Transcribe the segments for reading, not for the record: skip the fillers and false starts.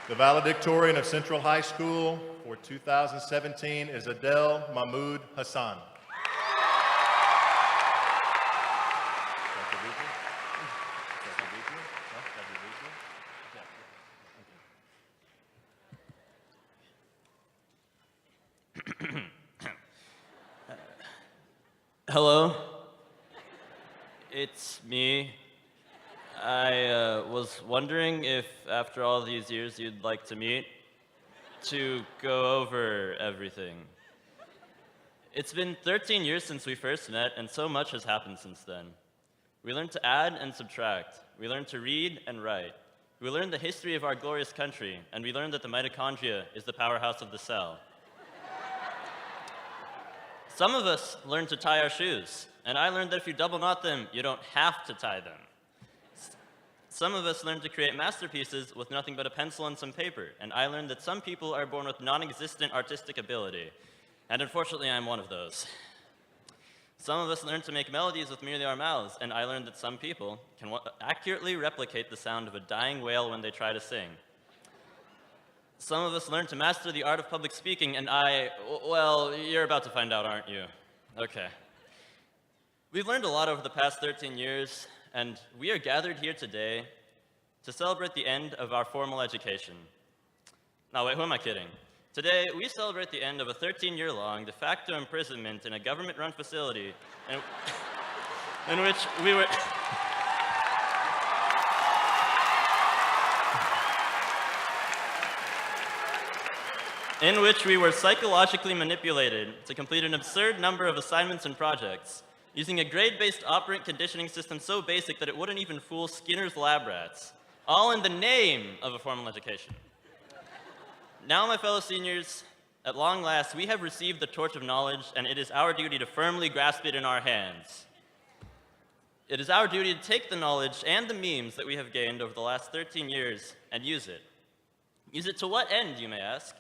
The valedictorian of Central High School for 2017 is Adel Hassan. Hello, it's me. I was wondering if, after all these years, you'd like to meet to go over everything. It's been 13 years since we first met, and so much has happened since then. We learned to add and subtract. We learned to read and write. We learned the history of our glorious country, and we learned that the mitochondria is the powerhouse of the cell. Some of us learned to tie our shoes, and I learned that if you double knot them, you don't have to tie them. Some of us learned to create masterpieces with nothing but a pencil and some paper, and I learned that some people are born with non-existent artistic ability, and unfortunately I'm one of those. Some of us learned to make melodies with merely our mouths, and I learned that some people can accurately replicate the sound of a dying whale when they try to sing. Some of us learned to master the art of public speaking, and well, you're about to find out, aren't you? Okay. We've learned a lot over the past 13 years, and we are gathered here today to celebrate the end of our formal education. Now, wait, who am I kidding? Today, we celebrate the end of a 13-year-long de facto imprisonment in a government-run facility in which we were... in which we were psychologically manipulated to complete an absurd number of assignments and projects, using a grade-based operant conditioning system so basic that it wouldn't even fool Skinner's lab rats, all in the name of a formal education. Now, my fellow seniors, at long last, we have received the torch of knowledge, and it is our duty to firmly grasp it in our hands. It is our duty to take the knowledge and the memes that we have gained over the last 13 years and use it. Use it to what end, you may ask?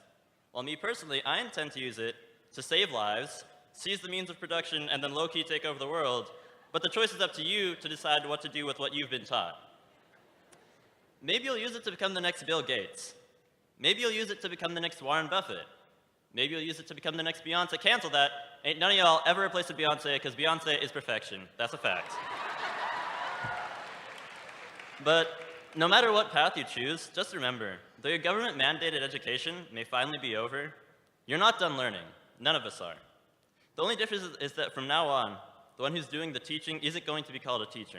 Well, me personally, I intend to use it to save lives, seize the means of production, and then low-key take over the world, but the choice is up to you to decide what to do with what you've been taught. Maybe you'll use it to become the next Bill Gates. Maybe you'll use it to become the next Warren Buffett. Maybe you'll use it to become the next Beyonce. Cancel that. Ain't none of y'all ever replaced with Beyonce, because Beyonce is perfection. That's a fact. But no matter what path you choose, just remember, though your government-mandated education may finally be over, you're not done learning. None of us are. The only difference is that from now on, the one who's doing the teaching isn't going to be called a teacher.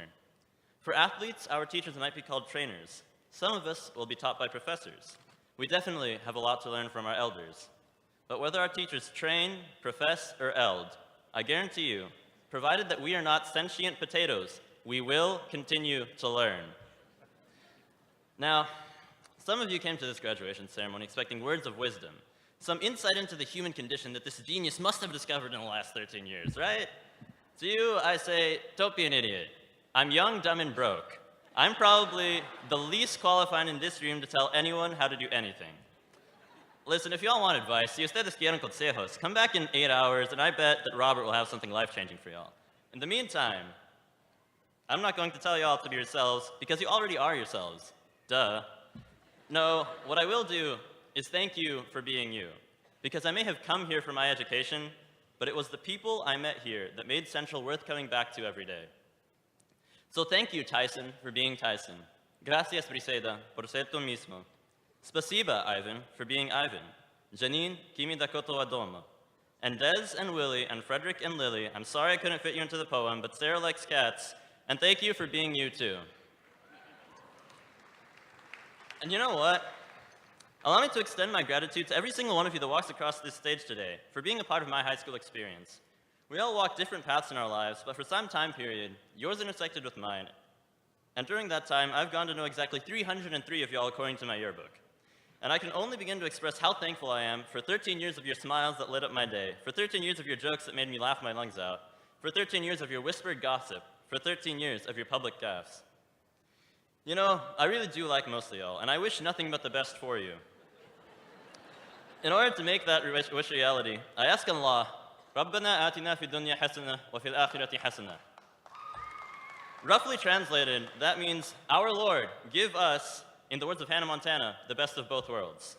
For athletes, our teachers might be called trainers. Some of us will be taught by professors. We definitely have a lot to learn from our elders. But whether our teachers train, profess, or eld, I guarantee you, provided that we are not sentient potatoes, we will continue to learn. Now, some of you came to this graduation ceremony expecting words of wisdom, some insight into the human condition that this genius must have discovered in the last 13 years, right? To you, I say, don't be an idiot. I'm young, dumb, and broke. I'm probably the least qualified in this room to tell anyone how to do anything. Listen, if y'all want advice, si ustedes quieren consejos, come back in 8 hours, and I bet that Robert will have something life-changing for y'all. In the meantime, I'm not going to tell y'all to be yourselves, because you already are yourselves. Duh. No, what I will do is thank you for being you, because I may have come here for my education, but it was the people I met here that made Central worth coming back to every day. So thank you, Tyson, for being Tyson. Gracias, Briseida, por ser tú mismo. Spasiba, Ivan, for being Ivan. Janine, kimi dakoto adoma. And Des and Willie and Frederick and Lily, I'm sorry I couldn't fit you into the poem, but Sarah likes cats, and thank you for being you too. And you know what? Allow me to extend my gratitude to every single one of you that walks across this stage today for being a part of my high school experience. We all walk different paths in our lives, but for some time period, yours intersected with mine. And during that time, I've gone to know exactly 303 of y'all according to my yearbook. And I can only begin to express how thankful I am for 13 years of your smiles that lit up my day, for 13 years of your jokes that made me laugh my lungs out, for 13 years of your whispered gossip, for 13 years of your public gaffes. You know, I really do like most of y'all, and I wish nothing but the best for you. In order to make that wish reality, I ask Allah, رَبَّنَا آتِنَا فِي الدُّنْيَا حَسَنَةً وَفِي الْآخِرَةِ حَسَنَةً. Roughly translated, that means, our Lord, give us in the words of Hannah Montana, the best of both worlds.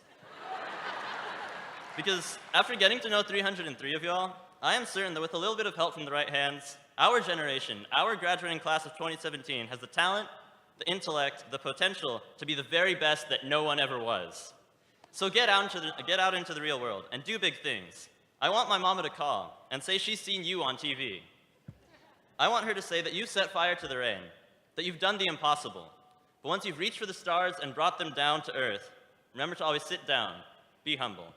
Because after getting to know 303 of y'all, I am certain that with a little bit of help from the right hands, our generation, our graduating class of 2017, has the talent, the intellect, the potential to be the very best that no one ever was. So get out into the real world and do big things. I want my mama to call and say she's seen you on TV. I want her to say that you've set fire to the rain, that you've done the impossible. But once you've reached for the stars and brought them down to earth, remember to always sit down, be humble.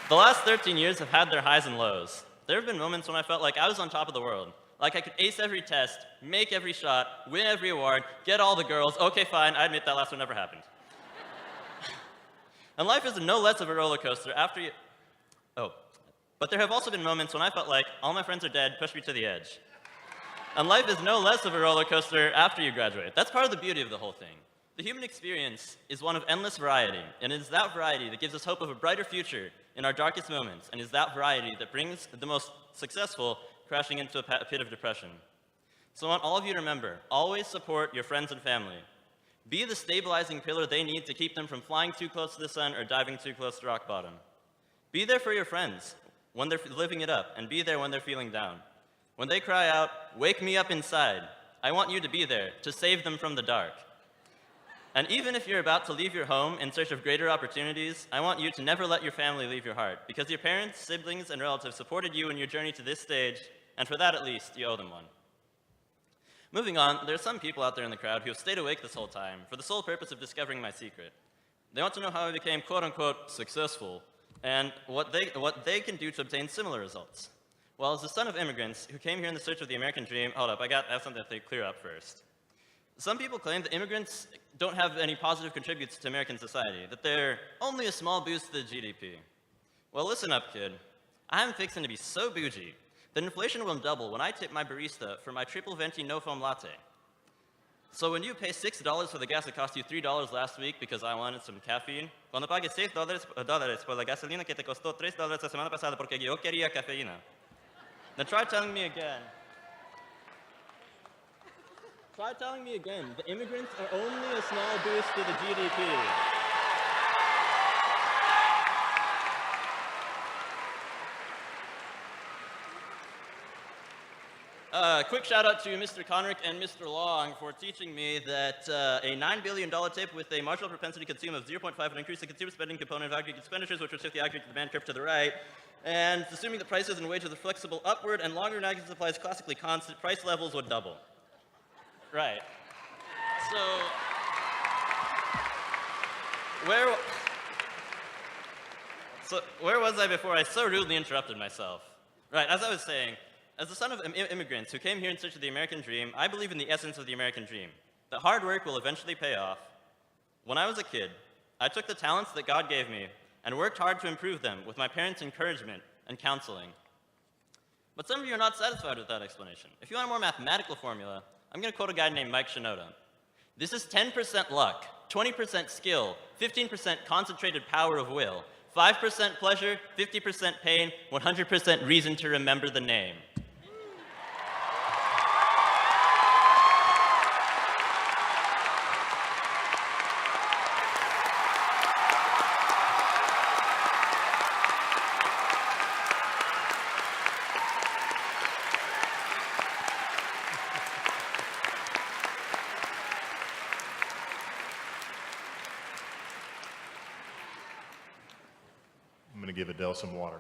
The last 13 years have had their highs and lows. There have been moments when I felt like I was on top of the world, like I could ace every test, make every shot, win every award, get all the girls. Okay, fine, I admit that last one never happened. And life is no less of a roller coaster after you... Oh, but there have also been moments when I felt like all my friends are dead, push me to the edge. And life is no less of a roller coaster after you graduate. That's part of the beauty of the whole thing. The human experience is one of endless variety, and it is that variety that gives us hope of a brighter future in our darkest moments, and is that variety that brings the most successful crashing into a pit of depression. So I want all of you to remember, always support your friends and family. Be the stabilizing pillar they need to keep them from flying too close to the sun or diving too close to rock bottom. Be there for your friends when they're living it up, and be there when they're feeling down. When they cry out, "Wake me up inside," I want you to be there to save them from the dark. And even if you're about to leave your home in search of greater opportunities, I want you to never let your family leave your heart, because your parents, siblings, and relatives supported you in your journey to this stage, and for that at least, you owe them one. Moving on, there are some people out there in the crowd who have stayed awake this whole time for the sole purpose of discovering my secret. They want to know how I became quote-unquote successful, and what they can do to obtain similar results. Well, as the son of immigrants who came here in the search of the American dream, hold up, I have something to clear up first. Some people claim that immigrants don't have any positive contributes to American society, that they're only a small boost to the GDP. Well, listen up, kid. I'm fixing to be so bougie that inflation will double when I tip my barista for my triple venti no foam latte. So when you pay $6 for the gas that cost you $3 last week because I wanted some caffeine, cuando pagues $6 por la gasolina que te costó $3 la semana pasada porque yo quería cafeína. Now try telling me again. Try telling me again, the immigrants are only a small boost to the GDP. Quick shout out to Mr. Conrick and Mr. Long for teaching me that a $9 billion tip with a marginal propensity to consume of 0.5 would increase the consumer spending component of aggregate expenditures, which would shift the aggregate demand curve to the right. And assuming that prices and wages are flexible upward and longer-run aggregate supply is classically constant, price levels would double. Right. So, where was I before I so rudely interrupted myself? Right, as I was saying, as the son of immigrants who came here in search of the American dream, I believe in the essence of the American dream, that hard work will eventually pay off. When I was a kid, I took the talents that God gave me and worked hard to improve them with my parents' encouragement and counseling. But some of you are not satisfied with that explanation. If you want a more mathematical formula, I'm going to quote a guy named Mike Shinoda. This is 10% luck, 20% skill, 15% concentrated power of will, 5% pleasure, 50% pain, 100% reason to remember the name. I'm going to give Adele some water.